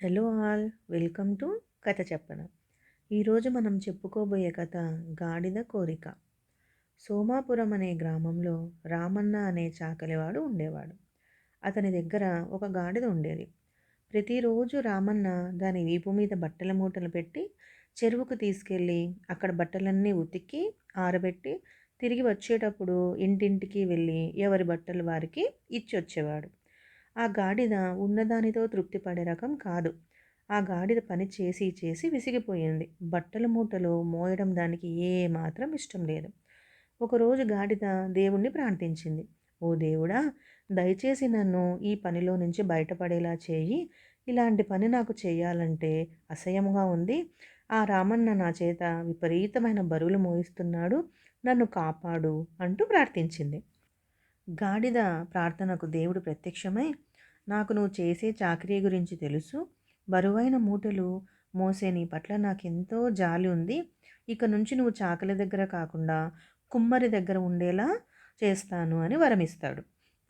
Hello all, welcome to కథ చెప్పన. ఈరోజు మనం చెప్పుకోబోయే కథ గాడిద కోరిక. సోమాపురం అనే గ్రామంలో రామన్న అనే చాకలివాడు ఉండేవాడు. అతని దగ్గర ఒక గాడిద ఉండేది. ప్రతిరోజు రామన్న దాని వీపు మీద బట్టల మూటలు పెట్టి చెరువుకు తీసుకెళ్ళి అక్కడ బట్టలన్నీ ఉతికి ఆరబెట్టి తిరిగి వచ్చేటప్పుడు ఇంటింటికి వెళ్ళి ఎవరి బట్టలు వారికి ఇచ్చొచ్చేవాడు. ఆ గాడిద ఉన్నదానితో తృప్తి పడే రకం కాదు. ఆ గాడిద పని చేసి చేసి విసిగిపోయింది. బట్టల మూటలు మోయడం దానికి ఏమాత్రం ఇష్టం లేదు. ఒకరోజు గాడిద దేవుణ్ణి ప్రార్థించింది. ఓ దేవుడా, దయచేసి నన్ను ఈ పనిలో నుంచి బయటపడేలా చేయి. ఇలాంటి పని నాకు చేయాలంటే అసహ్యంగా ఉంది. ఆ రామన్న నా చేత విపరీతమైన బరువులు మోయిస్తున్నాడు. నన్ను కాపాడు అంటూ ప్రార్థించింది. గాడిద ప్రార్థనకు దేవుడు ప్రత్యక్షమై, నాకు నువ్వు చేసే చాకరీ గురించి తెలుసు. బరువైన మూటలు మోసే నీ పట్ల నాకెంతో జాలి ఉంది. ఇక నుంచి నువ్వు చాకలి దగ్గర కాకుండా కుమ్మరి దగ్గర ఉండేలా చేస్తాను అని వరమిస్తాడు.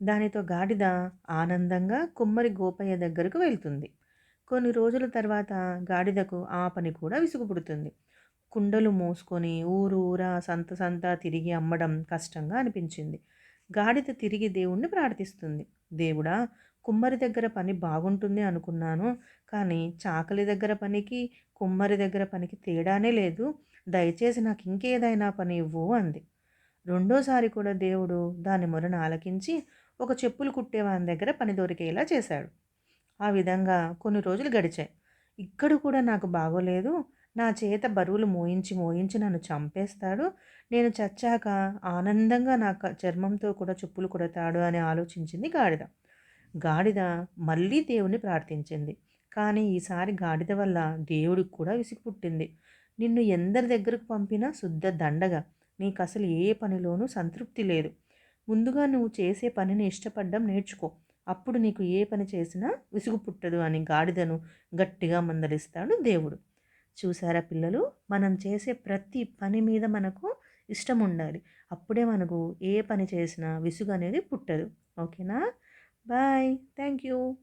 దానితో గాడిద ఆనందంగా కుమ్మరి గోపయ్య దగ్గరకు వెళ్తుంది. కొన్ని రోజుల తర్వాత గాడిదకు ఆ పని కూడా విసుగు. కుండలు మోసుకొని ఊరు ఊరా సంత సంత తిరిగి అమ్మడం కష్టంగా అనిపించింది. గాడిద తిరిగి దేవుణ్ణి ప్రార్థిస్తుంది. దేవుడా, కుమ్మరి దగ్గర పని బాగుంటుంది అనుకున్నాను, కానీ చాకలి దగ్గర పనికి కుమ్మరి దగ్గర పనికి తేడానే లేదు. దయచేసి నాకు ఇంకేదైనా పని ఇవ్వు అంది. రెండోసారి కూడా దేవుడు దాని మొరను ఆలకించి ఒక చెప్పులు కుట్టేవాని దగ్గర పని దొరికేలా చేశాడు. ఆ విధంగా కొన్ని రోజులు గడిచాయి. ఇక్కడ కూడా నాకు బాగోలేదు. నా చేత బరువులు మోయించి మోయించి నన్ను చంపేస్తాడు. నేను చచ్చాక ఆనందంగా నా చర్మంతో కూడా చెప్పులు కుడతాడు అని ఆలోచించింది గాడిద. గాడిద మళ్ళీ దేవుణ్ణి ప్రార్థించింది. కానీ ఈసారి గాడిద వల్ల దేవుడికి కూడా విసిగి పుట్టింది. నిన్ను ఎందరి దగ్గరకు పంపినా శుద్ధ దండగ. నీకసలు ఏ పనిలోనూ సంతృప్తి లేదు. ముందుగా నువ్వు చేసే పనిని ఇష్టపడ్డం నేర్చుకో. అప్పుడు నీకు ఏ పని చేసినా విసుగు పుట్టదు అని గాడిదను గట్టిగా మందలిస్తాడు దేవుడు. చూసారా పిల్లలు, మనం చేసే ప్రతి పని మీద మనకు ఇష్టం ఉండాలి. అప్పుడే మనకు ఏ పని చేసినా విసుగు అనేది పుట్టదు. ఓకేనా? బాయ్. Thank you.